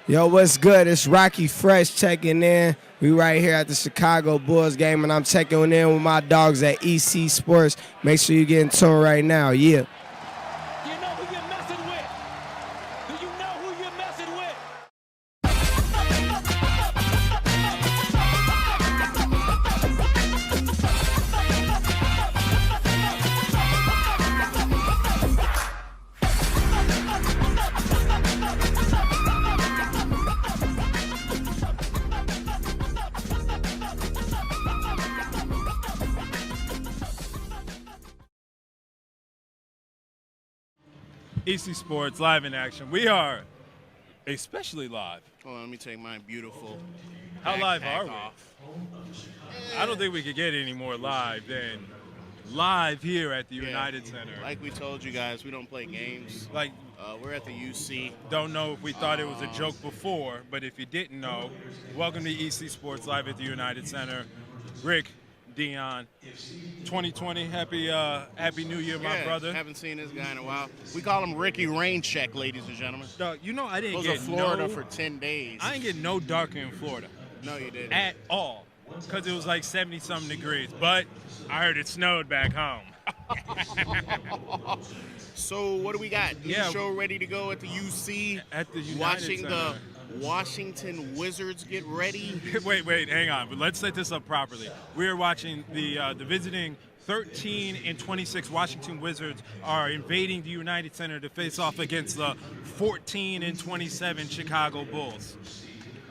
Yo, what's good? It's Rocky Fresh checking in. We right here at the Chicago Bulls game, and I'm checking in with my dogs at ECSports. Make sure you get in tune right now. Yeah. Do you know who you're messing with? Do you know who you're messing with? ECSports live in action. We are especially live. Hold on, let me take my beautiful How live are we? off. I don't think we could get any more live than live here at the Yeah. United Center. Like we told you guys, we don't play games. Like, We're at the UC. don't know if we thought it was a joke before, but if you didn't know, welcome to ECSports live at the United Center. Rick, Dion, 2020, happy New Year, my brother. Haven't seen this guy in a while. We call him Ricky Raincheck, ladies and gentlemen. Dog, you know I didn't Goes get to Florida for 10 days. I didn't get no darker in Florida No, you didn't. at all because it was like 70-something degrees. But I heard it snowed back home. So what do we got? New Yeah. show ready to go at the UC. At the United Watching Center. the Washington Wizards get ready. Wait, hang on. But let's set this up properly. We are watching the visiting 13 and 26 Washington Wizards are invading the United Center to face off against the 14 and 27 Chicago Bulls.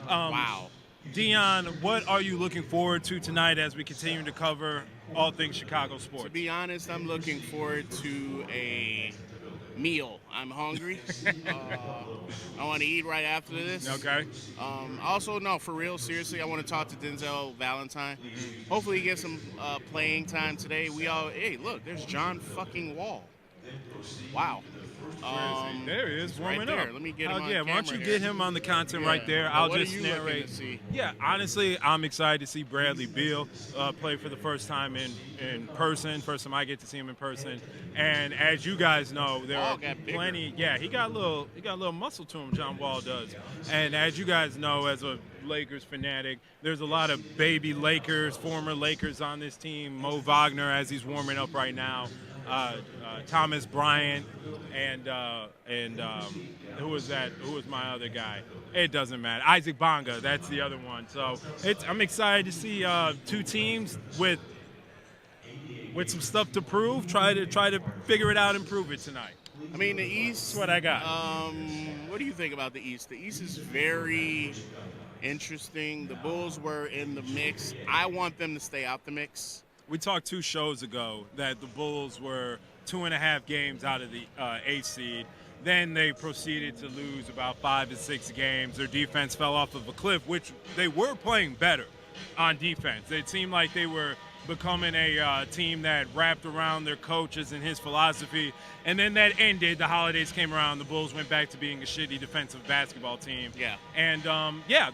Wow. Dion, what are you looking forward to tonight as we continue to cover all things Chicago sports? To be honest, I'm looking forward to a meal. I'm hungry. I want to eat right after this. Okay. Also, no, for real, seriously, I want to talk to Denzel Valentine. Hopefully he gets some playing time today. Hey, look, there's John fucking Wall. Wow. There he is, warming right there. up. Let me get him on Yeah, why don't you camera get here. him on the content Yeah. right there? Well, I'll what just are you looking narrate. to see? Yeah, honestly, I'm excited to see Bradley Beal play for the first time in person. First time I get to see him in person. And as you guys know, there Wall are got bigger. plenty. Yeah, he got a little muscle to him. John Wall does. And as you guys know, as a Lakers fanatic, there's a lot of baby Lakers, former Lakers on this team. Mo Wagner, as he's warming up right now. Thomas Bryant, and who was that? Who was my other guy? It doesn't matter. Isaac Bonga, that's the other one. So I'm excited to see two teams with some stuff to prove. Try to figure it out and prove it tonight. I mean, the East. That's what I got. What do you think about the East? The East is very interesting. The Bulls were in the mix. I want them to stay out the mix. We talked 2 shows ago that the Bulls were 2.5 games out of the 8th seed. Then they proceeded to lose about 5 to 6 games. Their defense fell off of a cliff, which they were playing better on defense. It seemed like they were becoming a team that wrapped around their coaches and his philosophy. And then that ended. The holidays came around. The Bulls went back to being a shitty defensive basketball team. Yeah. And,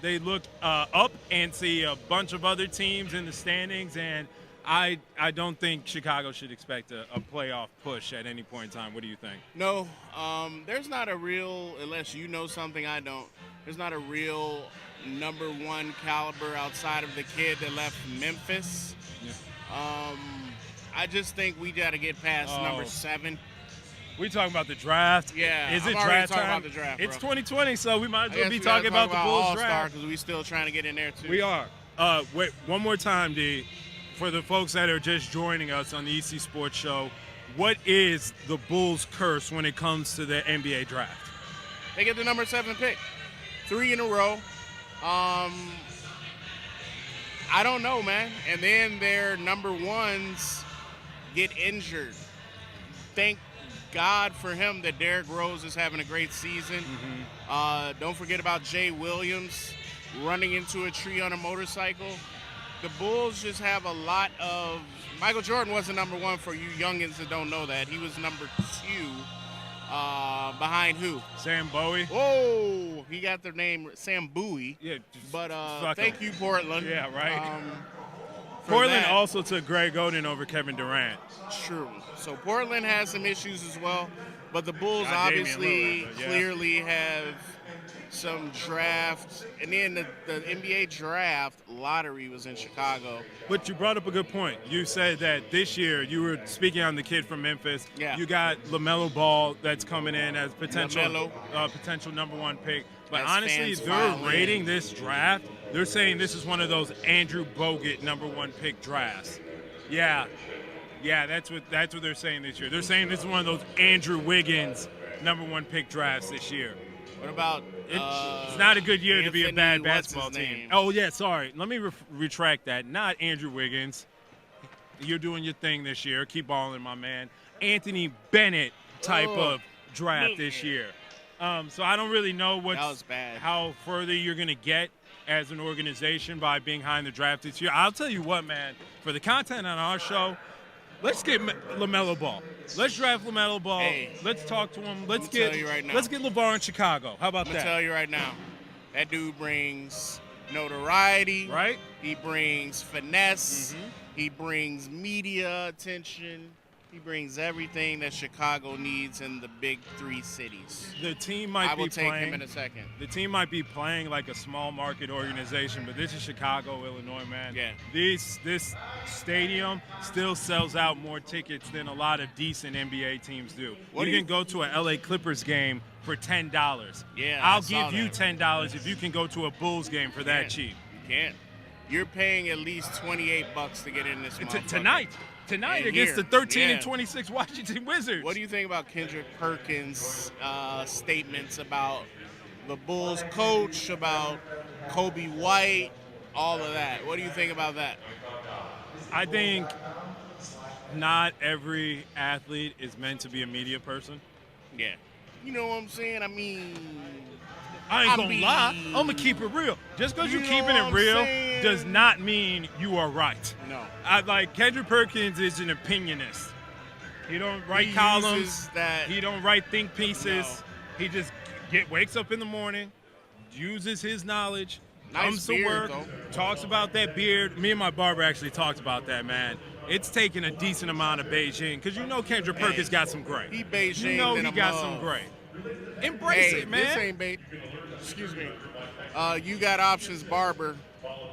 they looked up and see a bunch of other teams in the standings. And I don't think Chicago should expect a playoff push at any point in time. What do you think? No, there's not a real, unless you know something I don't, there's not a real number 1 caliber outside of the kid that left Memphis. Yeah. I just think we got to get past number 7. We talking about the draft? Yeah, Is I'm it already draft talking time? about the draft, It's bro. 2020, so we might as I well guess be we gotta talking about the Bulls All-Star draft. because we still trying to get in there too. We are. Wait, one more time, D. For the folks that are just joining us on the EC Sports Show, what is the Bulls' curse when it comes to the NBA draft? They get the number 7 pick, 3 in a row. I don't know, man. And then their number 1s get injured. Thank God for him that Derrick Rose is having a great season. Don't forget about Jay Williams running into a tree on a motorcycle. The Bulls just have a lot of – Michael Jordan wasn't number 1 for you youngins that don't know that. He was number 2 behind who? Sam Bowie? Whoa, he got their name Sam Bowie. Yeah. But fuck thank him. you, Portland. Yeah, right. For Portland that. also took Greg Oden over Kevin Durant. True. So Portland has some issues as well, but the Bulls Got Damian obviously Lillard, but yeah. clearly have some drafts, and then the NBA draft lottery was in Chicago. But you brought up a good point. You said that this year you were speaking on the kid from Memphis. Yeah. You got LaMelo Ball that's coming in as potential LaMelo. potential number 1 pick. But As honestly, fans they're file rating in. this draft. They're saying this is one of those Andrew Bogut number 1 pick drafts. Yeah, that's what they're saying this year. They're saying this is one of those Andrew Wiggins number 1 pick drafts this year. What about It's not a good year to be a bad Anthony, what's basketball his team. name? Oh, yeah, sorry. Let me retract that. Not Andrew Wiggins. You're doing your thing this year. Keep balling, my man. Anthony Bennett type of draft this year. So I don't really know That was bad. how further you're going to get as an organization by being behind the draft this year. I'll tell you what, man. For the content on our show, let's get LaMelo Ball. Let's draft LaMelo Ball. Hey, let's talk to him. Let's tell you right now. let's get LeVar in Chicago. How about I'm that? gonna tell you right now, that dude brings notoriety. Right? He brings finesse. He brings media attention. He brings everything that Chicago needs in the big 3 cities. The team might I will be take playing. him in a second. The team might be playing like a small market organization, but this is Chicago, Illinois, man. Yeah. This stadium still sells out more tickets than a lot of decent NBA teams do. What You do can go to a LA Clippers game for $10. Yeah, I'll I saw give you that. $10 if you can go to a Bulls game for that cheap. You can't. You're paying at least $28 to get in this motherfucker. Tonight And against here, the 13 yeah. and 26 Washington Wizards. What do you think about Kendrick Perkins' statements about the Bulls coach, about Kobe White, all of that? What do you think about that? I think not every athlete is meant to be a media person. Yeah. You know what I'm saying? I mean, I ain't I gonna mean- lie. I'm gonna keep it real. Just because You you're know keeping what it I'm real saying? does not mean you are right. No. Kendrick Perkins is an opinionist. He don't write He columns. uses that- He don't write think pieces. No. He just wakes up in the morning, uses his knowledge, Nice comes to beard, work, though. talks about that beard. Me and my barber actually talked about that, man. It's taken a decent amount of Beijing because you know Kendrick Hey, Perkins got some gray. he Beijinged You know in he a got mug. some gray. Embrace Hey, it, man. this ain't excuse me. You got options, barber.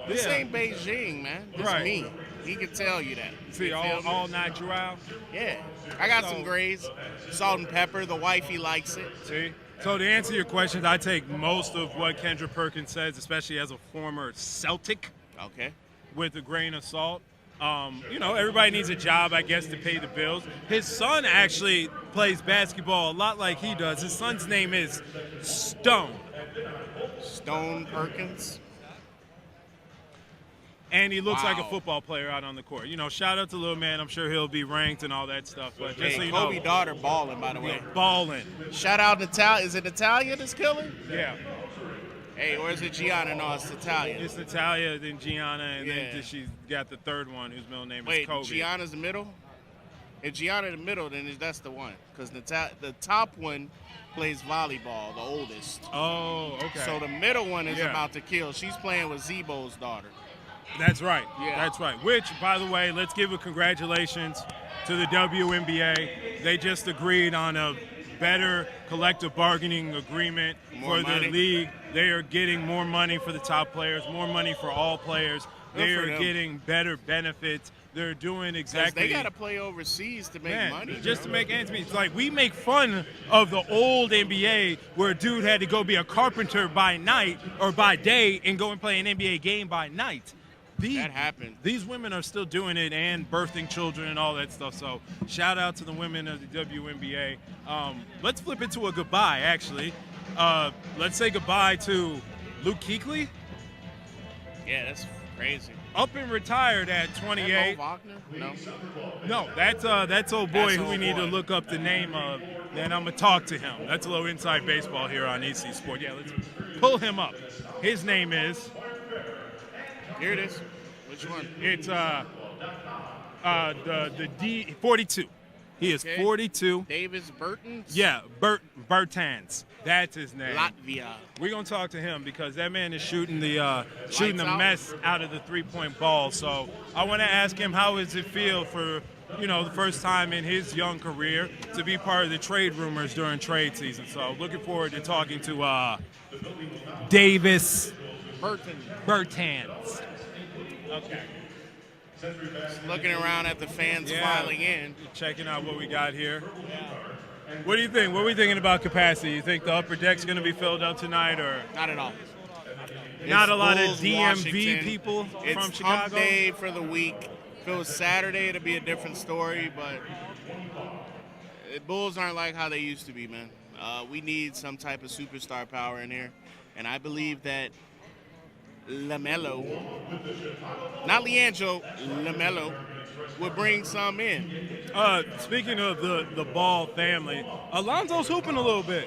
This Yeah. ain't Beijing, man. This Right. me. He can tell you that. See, You feel me? all natural. Yeah. I got So- some grays. Salt and pepper. The wifey likes it. See? So to answer your questions, I take most of what Kendrick Perkins says, especially as a former Celtic, Okay. with a grain of salt. Everybody needs a job, I guess, to pay the bills. His son actually plays basketball a lot like he does. His son's name is Stone. Stone Perkins. And he looks like a Wow. football player out on the court. Shout out to Lil Man. I'm sure he'll be ranked and all that stuff. But just so Hey, you Kobe know, daughter balling, by the way. balling. Shout out Natalia. Is it Natalia that's killing? Yeah. Hey, or is it Gianna? No, it's Natalia. It's Natalia, then Gianna, and Yeah. then she's got the third one whose middle name is Wait, Kobe. Gianna's the middle? If Gianna in the middle, then that's the one. Because the top one plays volleyball, the oldest. Oh, okay. So the middle one is Yeah. about to kill. She's playing with Zebo's daughter. That's right. Yeah. That's right. Which, by the way, let's give a congratulations to the WNBA. They just agreed on a better collective bargaining agreement More for money. the league. They are getting more money for the top players, more money for all players. Good They for are them. getting better benefits. They're doing 'Cause exactly. they got to play overseas to make Man, money. just to bro. make ends meet. It's like we make fun of the old NBA where a dude had to go be a carpenter by night or by day and go and play an NBA game by night. That happened. These women are still doing it and birthing children and all that stuff. So shout out to the women of the WNBA. Let's flip it to a goodbye, actually. Let's say goodbye to Luke Kuechly. Yeah, that's crazy. Up and retired at That 28. Mo Wagner? No. No, that's old boy That's who we old need to boy. look up the name of. Then I'm gonna talk to him. That's a little inside baseball here on ECSports. Yeah, let's pull him up. His name is. Here it is. Which one? It's the D 42. He is Okay. 42. Davis Burton's? Yeah, Bertans. That's his name. Latvia. We're gonna talk to him because that man is shooting the shooting the Lights out. mess out of the 3-point ball. So I want to ask him how does it feel for the first time in his young career to be part of the trade rumors during trade season. So looking forward to talking to Davis Bertans. Okay. Looking around at the fans filing in. Checking out what we got here. What do you think? What are we thinking about capacity? You think the upper deck's going to be filled up tonight, or Not at all. not It's a lot of Bulls, DMV Washington. people It's from hump Chicago? day for the week. If it was Saturday, it'd be a different story, but the Bulls aren't like how they used to be, man. We need some type of superstar power in here, and I believe that LaMelo, not Leandro, LaMelo, would bring some in. Speaking of the Ball family, Alonzo's hooping a little bit.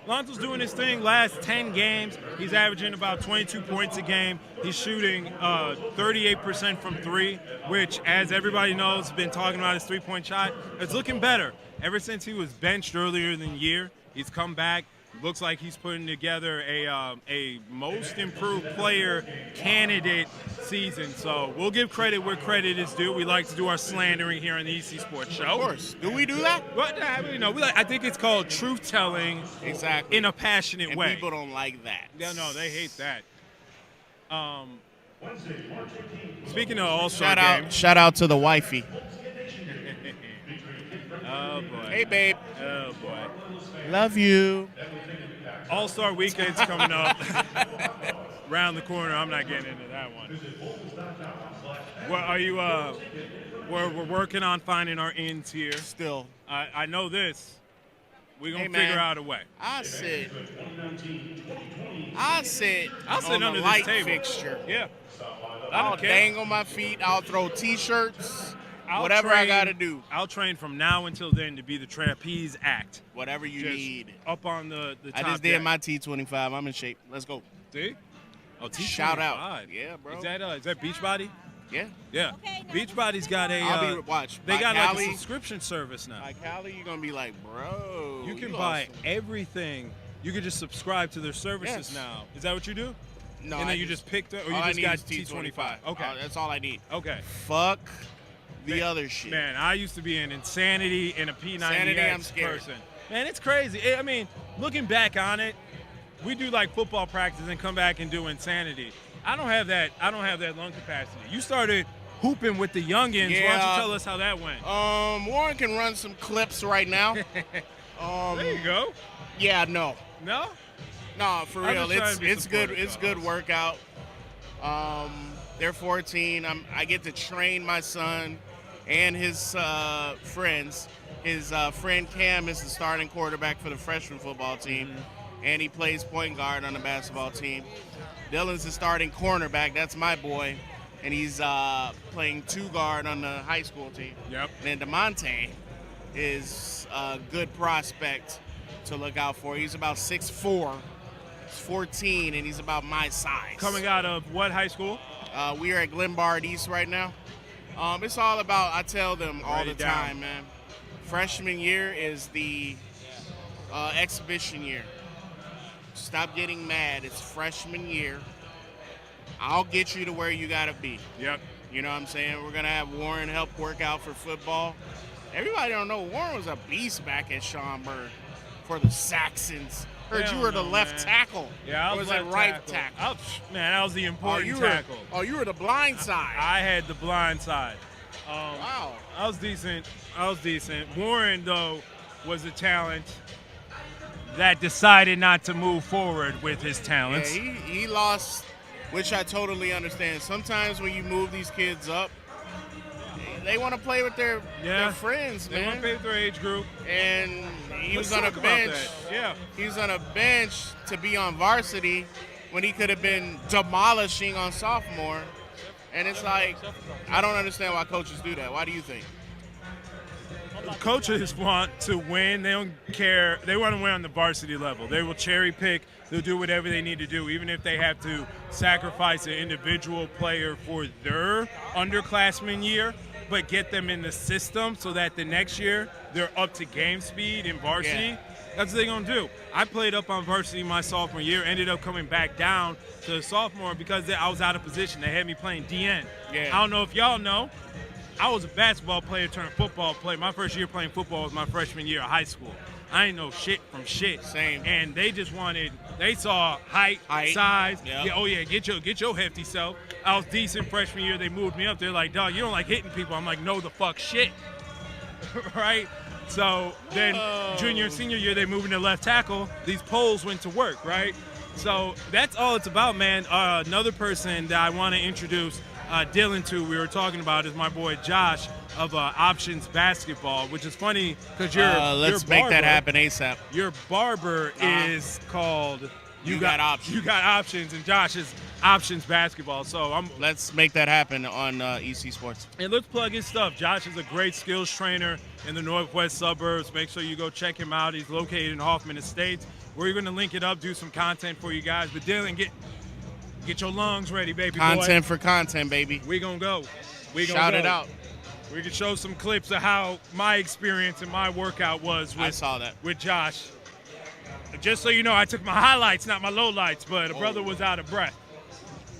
Alonzo's doing his thing. Last 10 games, he's averaging about 22 points a game. He's shooting 38% from three, which, as everybody knows, been talking about his three-point shot. It's looking better. Ever since he was benched earlier in the year, he's come back. Looks like he's putting together a most improved player candidate season. So we'll give credit where credit is due. We like to do our slandering here on the ECSports show. Of course. Do we do that? Well, I think it's called truth telling Exactly. in a passionate And way. people don't like that. Yeah, no, they hate that. Speaking of All-Star games. Shout out to the wifey. Oh, boy. Hey, babe. Oh, boy. Love you. All-Star weekend's coming up. Round the corner. I'm not getting into that one. Well, are you? We're working on finding our ends here. Still. I know this. We're gonna Hey, man. figure out a way. I sit I'll sit on under the this light table. fixture. Yeah. I'll care. dangle my feet. I'll throw T-shirts. I'll Whatever I train- got to do. I'll train from now until then to be the trapeze act. Whatever you Just need. up on the I top just did deck. my T25. I'm in shape. Let's go. See? Oh, T25. Shout out. Yeah, bro. Is that Beachbody? Yeah. Yeah. Beachbody's got a. I'll be watch. They by got like a Cali, subscription service now. by Cali, you're gonna be like, bro. You can lost buy some- everything. You can just subscribe to their services Yes. now. Is that what you do? No, And I then you just picked up, or you all I just need got is T25. Okay. That's all I need. Okay. Fuck the Man- other shit. Man, I used to be an Insanity and a Insanity, I'm P90X scared. person. Man, it's crazy. I mean, looking back on it, we do like football practice and come back and do Insanity. I don't have that lung capacity. You started hooping with the youngins. Why don't Yeah. you tell us how that went? Warren can run some clips right now. There you go. Yeah, no. No? No, for I'm real. just trying to be It's good. supportive, It's though. good workout. They're 14. I get to train my son and his friends. His friend Cam is the starting quarterback for the freshman football team, and he plays point guard on the basketball team. Dylan's the starting cornerback. That's my boy, and he's playing two guard on the high school team. Yep. And then DeMonte is a good prospect to look out for. He's about 6'4", he's 14, and he's about my size. Coming out of what high school? We are at Glenbard East right now. It's all about, I tell them all Write the it down. time, man. Freshman year is the exhibition year. Stop getting mad. It's freshman year. I'll get you to where you got to be. Yep. You know what I'm saying? We're going to have Warren help work out for football. Everybody don't know Warren was a beast back at Schaumburg for the Saxons. Heard Hell you were the no, left man. tackle. Yeah, I Or was it left right tackle. Man, that was the important you tackle. you were the blind side. I had the blind side. Wow. I was decent. Warren, though, was a talent that decided not to move forward with his Yeah, talents. he lost, which I totally understand. Sometimes when you move these kids up, they want to play with their friends, They want man. to pay with their age group. And he Let's was on a talk about bench. that. Yeah. He was on a bench to be on varsity when he could have been demolishing on sophomore. And it's like, I don't understand why coaches do that. Why do you think? Coaches want to win. They don't care. They want to win on the varsity level. They will cherry pick. They'll do whatever they need to do, even if they have to sacrifice an individual player for their underclassmen year, but get them in the system so that the next year they're up to game speed in varsity. Yeah. That's what they're going to do. I played up on varsity my sophomore year, ended up coming back down to sophomore because I was out of position. They had me playing DN. Yeah. I don't know if y'all know, I was a basketball player turned football player. My first year playing football was my freshman year of high school. I didn't know shit from shit. Same. And they just they saw height. Size. Yep. Yeah, oh yeah, get your hefty self. I was decent freshman year. They moved me up. They're like, dog, you don't like hitting people. I'm like, no, the fuck shit. Right? So then junior and senior year, they moved into left tackle. These poles went to work, right? So that's all it's about, man. Another person that I want to introduce Dylan to, we were talking about, is my boy Josh of Options Basketball, which is funny because let's make that happen ASAP. Your barber is called You Got Options. You Got Options, and Josh is Options Basketball. So let's make that happen on ECSports. And let's plug his stuff. Josh is a great skills trainer in the northwest suburbs. Make sure you go check him out. He's located in Hoffman Estates. We're going to link it up, do some content for you guys. But Dylan, get your lungs ready, baby. Content for content, baby. We gonna go. Shout it out. We can show some clips of how my experience and my workout was I saw that. with Josh. Just so you know, I took my highlights, not my lowlights, but a brother was out of breath.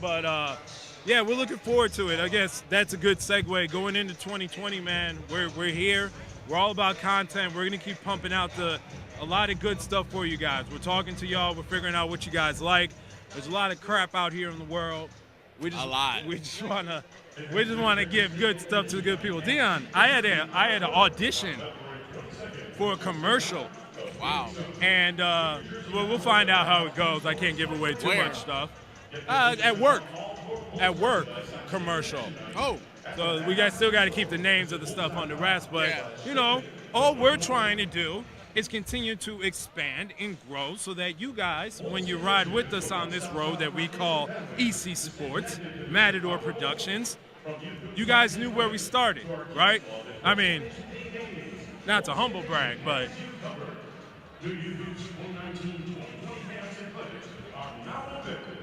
But, yeah, we're looking forward to it. I guess that's a good segue. Going into 2020, man, we're here. We're all about content. We're going to keep pumping out a lot of good stuff for you guys. We're talking to y'all. We're figuring out what you guys like. There's a lot of crap out here in the world. We just want to give good stuff to the good people. Dion, I had an audition for a commercial. Wow. And we'll find out how it goes. I can't give away too much stuff. At work, commercial. Oh. So we still got to keep the names of the stuff on the wraps, but you know, all we're trying to do is continue to expand and grow so that you guys, when you ride with us on this road that we call ECSports, Matador Productions, you guys knew where we started, right? I mean, not to humble brag, but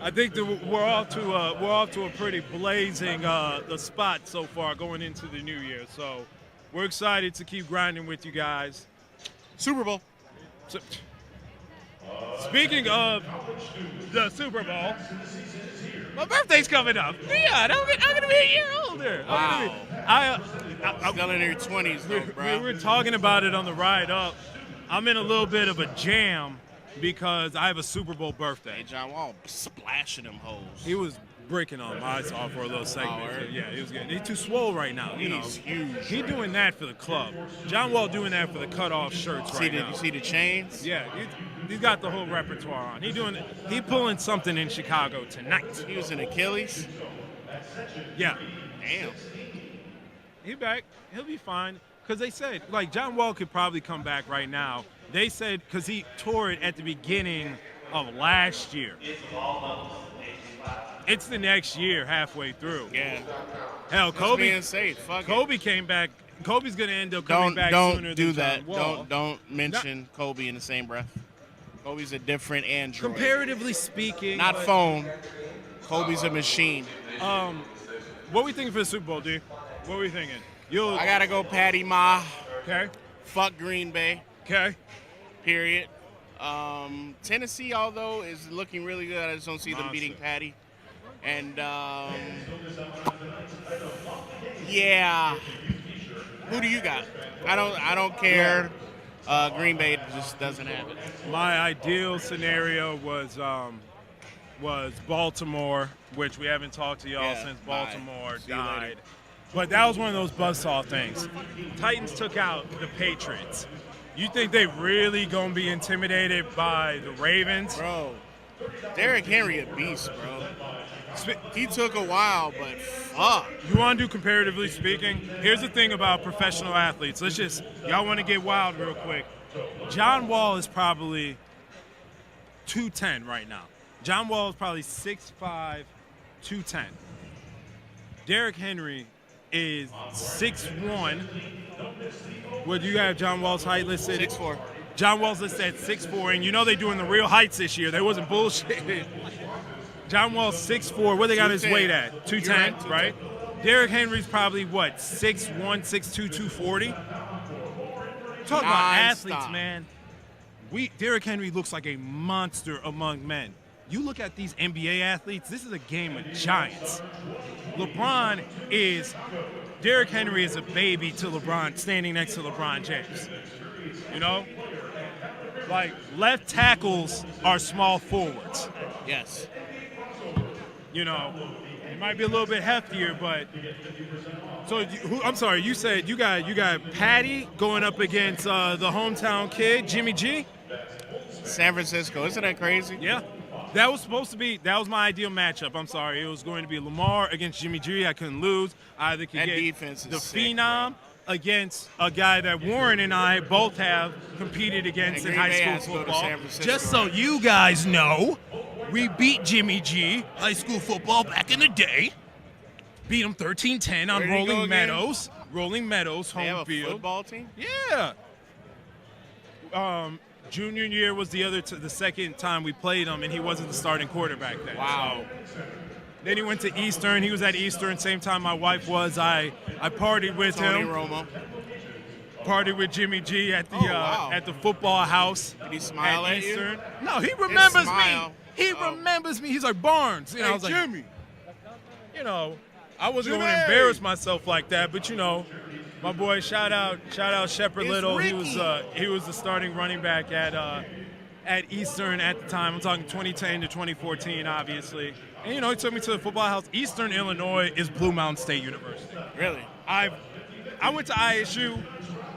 I think that we're off to a pretty blazing the spot so far going into the new year. So we're excited to keep grinding with you guys. Super Bowl. So, speaking of the Super Bowl, my birthday's coming up. Yeah, I'm gonna be a year older. Wow. I'm still in your 20s, though, bro. We were talking about it on the ride up. I'm in a little bit of a jam because I have a Super Bowl birthday. Hey, John Wall splashing them hoes. He was breaking on my saw for a little segment. Oh, Yeah, he was good. He's too swole right now. He's huge. He doing that for the club. John Wall doing that for the cutoff shirts right now. You see the chains? Yeah, he's got the whole repertoire on. He pulling something in Chicago tonight. He was in Achilles? Yeah. Damn. He back. He'll be fine. Because they said, like, John Wall could probably come back right now. They said, because he tore it at the beginning of last year. It's the next year halfway through. Yeah. Hell, Kobe. Being safe. Fuck Kobe came back. Kobe's going to end up coming back sooner than John Wall. Don't mention Kobe in the same breath. Kobe's a different android. Comparatively speaking. Not phone. Kobe's a machine. What we thinking for the Super Bowl, D? What we thinking? I got to go Patty Ma. Okay. Fuck Green Bay. Okay. Period. Tennessee, although, is looking really good. I just don't see them beating Patty. And, yeah. Who do you got? I don't care. Green Bay just doesn't have it. My ideal scenario was Baltimore, which we haven't talked to y'all since Baltimore died. But that was one of those buzzsaw things. Titans took out the Patriots. You think they really gonna be intimidated by the Ravens? Bro, Derrick Henry a beast, bro. He took a while, but fuck. You want to do comparatively speaking? Here's the thing about professional athletes. Y'all want to get wild real quick. John Wall is probably 210 right now. John Wall is probably 6'5", 210. Derrick Henry is 6'1". What do you have John Wall's height listed? 6'4". John Wall's listed at 6'4", and you know they're doing the real heights this year. They wasn't bullshit. John Wall's 6'4". What they got his weight at? 210, right? Derrick Henry's probably, what, 6'1", 6'2", 240? Talk about athletes, man. Derrick Henry looks like a monster among men. you look at these NBA athletes, this is a game of giants. Derrick Henry is a baby to LeBron, standing next to LeBron James. You know? Like, left tackles are small forwards. Yes. You know, it might be a little bit heftier, but so I'm sorry. You said you got Patty going up against the hometown kid, Jimmy G. San Francisco. Isn't that crazy? Yeah, that was my ideal matchup. I'm sorry, it was going to be Lamar against Jimmy G. I couldn't lose. I either could That get defense is the sick. Phenom against a guy that Warren and I both have competed against And in Green high Bay school has to go to football. San Francisco. Just so you guys know, we beat Jimmy G high school football back in the day. Beat him 13-10 on Where did he go Rolling again? Meadows. Rolling Meadows, They have home a field. football team? Yeah. Junior year was the second time we played him, and he wasn't the starting quarterback then. Wow. So, then he went to Eastern. He was at Eastern same time my wife was. I partied with Tony him. Romo. Partied with Jimmy G at the wow. at the football house. Did he smile at you? Eastern. No, he remembers me. smile. He remembers me. He's like, Barnes. You know, I Hey, was like, Jimmy. you know, I wasn't going Jimmy! to embarrass myself like that, but you know, my boy, shout out Shepard It's Little. Ricky. He was the starting running back at Eastern at the time. I'm talking 2010 to 2014, obviously. And you know, he took me to the football house. Eastern Illinois is Blue Mountain State University. Really? I went to ISU.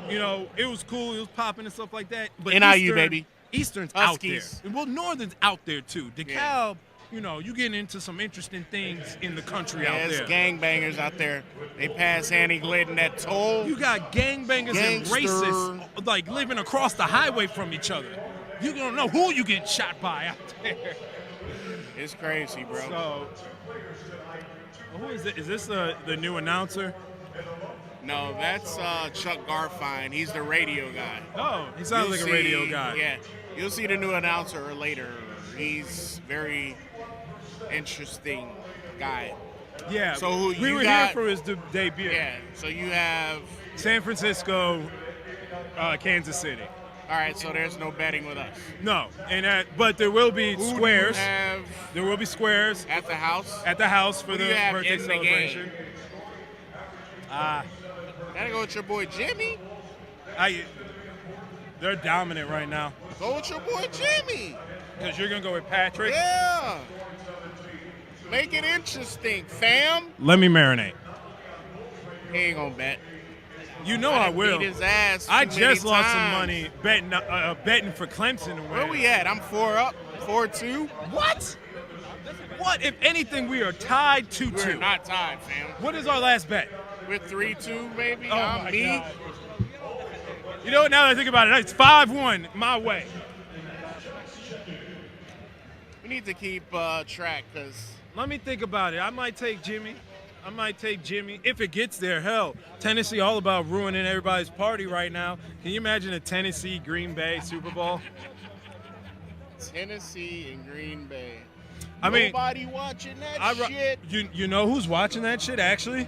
You know, it was cool. It was popping and stuff like that. But NIU, baby. Eastern's Huskies. out there. Well, Northern's out there too. DeKalb, you know, you getting into some interesting things in the country Yeah, out it's there. gangbangers out there. They pass Annie Glidden that toll. You got gangbangers and Gangster. racists like living across the highway from each other. You don't know who you get shot by out there. It's crazy, bro. So, who is it? Is this the new announcer? No, that's Chuck Garfine. He's the radio guy. Oh, he sounds You'll like a radio see- guy. Yeah, you'll see the new announcer later. He's very interesting guy. Yeah. So who we you were got- here for his debut. Yeah. So you have. San Francisco, Kansas City. All right. So there's no betting with us. No, but there will be Who do you squares. have There will be squares at the house? at the house for Who do the you have birthday in the celebration. Gotta go with your boy Jimmy. They're dominant right now. Go with your boy Jimmy. Because you're gonna go with Patrick. Yeah. Make it interesting, fam. Let me marinate. He ain't gonna bet. You know I done will. Beat his ass I too many just lost some times. money betting for Clemson to win. Where we at? I'm 4 up, 4-2. What? What? If anything, we are tied 2-2. We're not tied, fam. What is our last bet? We're 3-2, maybe. Oh my Me. God. You know what? Now that I think about it, it's 5-1 my way. We need to keep track because Let me think about it. I might take Jimmy. If it gets there. Hell, Tennessee all about ruining everybody's party right now. Can you imagine a Tennessee Green Bay Super Bowl? Tennessee and Green Bay. I mean, Nobody watching that shit. You know who's watching that shit actually?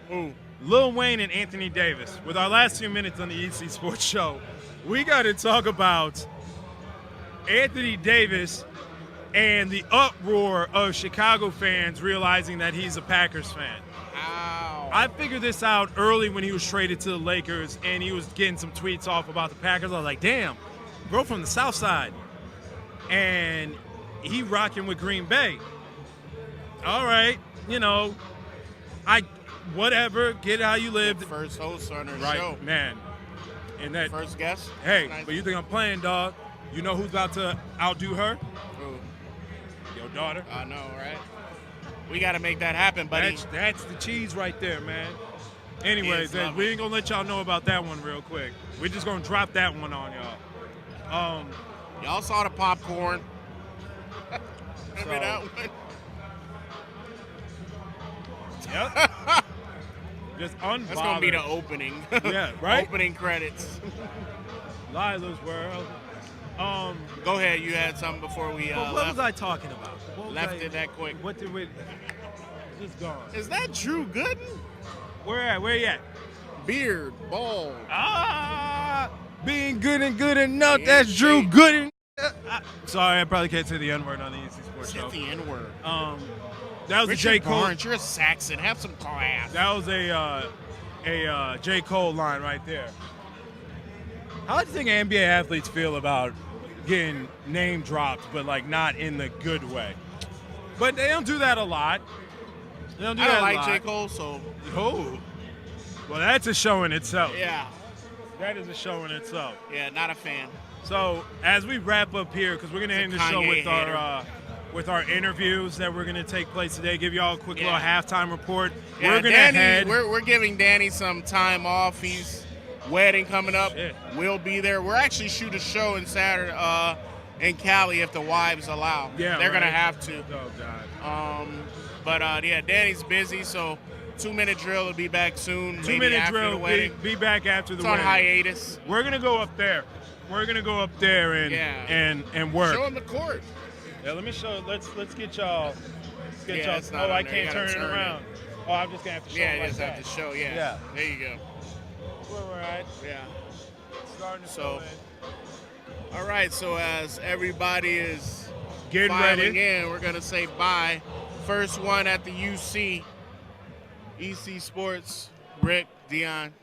Who? Lil Wayne and Anthony Davis. With our last few minutes on the ECSports show, we got to talk about Anthony Davis and the uproar of Chicago fans realizing that he's a Packers fan. Ow. I figured this out early when he was traded to the Lakers and he was getting some tweets off about the Packers. I was like, damn, bro from the South Side. And he rocking with Green Bay. All right, you know, whatever, get how you live. First host on her Right, show. man. And that, First guest. hey, Nice. but you think I'm playing, dog? You know who's about to outdo her? Who? Your daughter. I know, right? We got to make that happen, buddy. That's the cheese right there, man. Anyways, Kids love we it. ain't gonna let y'all know about that one real quick. We're just gonna drop that one on y'all. Y'all saw the popcorn. Remember So- that one? Yep. Just unbothered. That's gonna be the opening. Yeah, right? Opening credits. Lila's World. Go ahead. You had something before we What left. was I talking about? What was Left I- it that quick. What did we? Just gone. Is that Drew Gooden? Where you at? Beard, bald. Being good and good enough. Yeah, That's Drew shape. Gooden. Sorry, I probably can't say the N-word on the ECSports show. Hit the N-word. That was Richard a J. Cole. Barnes, you're a Saxon. Have some class. That was a J. Cole line right there. How do you think NBA athletes feel about getting name dropped, but like not in the good way? But they don't do that a lot. They don't do I that don't a like lot. J. Cole, so Oh, well, that's a show in itself. yeah. That is a show in itself. Yeah, not a fan. So as we wrap up here, because we're gonna end the show Kanye with our interviews that we're gonna take place today, give y'all a quick little halftime report. Yeah, we're gonna Danny, we're giving Danny some time off. He's wedding coming up. Shit. We'll be there. We're actually shoot a show in Saturday in Cali if the wives allow. Yeah, they're right. gonna have to. Oh God. But Danny's busy, so 2-minute drill will be back soon. 2 maybe minute after drill. the wedding. Be back after the It's on wedding. hiatus. We're gonna go up there. We're gonna go up there and work. Show him the court. Yeah, let me show. Let's get y'all. it's not Oh, I on there. You can't gotta turn it turn around. Oh, I'm just gonna have to show. Yeah, it you like just that. have to show. Yeah. Yeah. There you go. Where we're at. Yeah. Starting to So- fill in. All right. So as everybody is Getting filing ready. in, we're gonna say bye. First one at the UC. ECSports. Rick, Dion.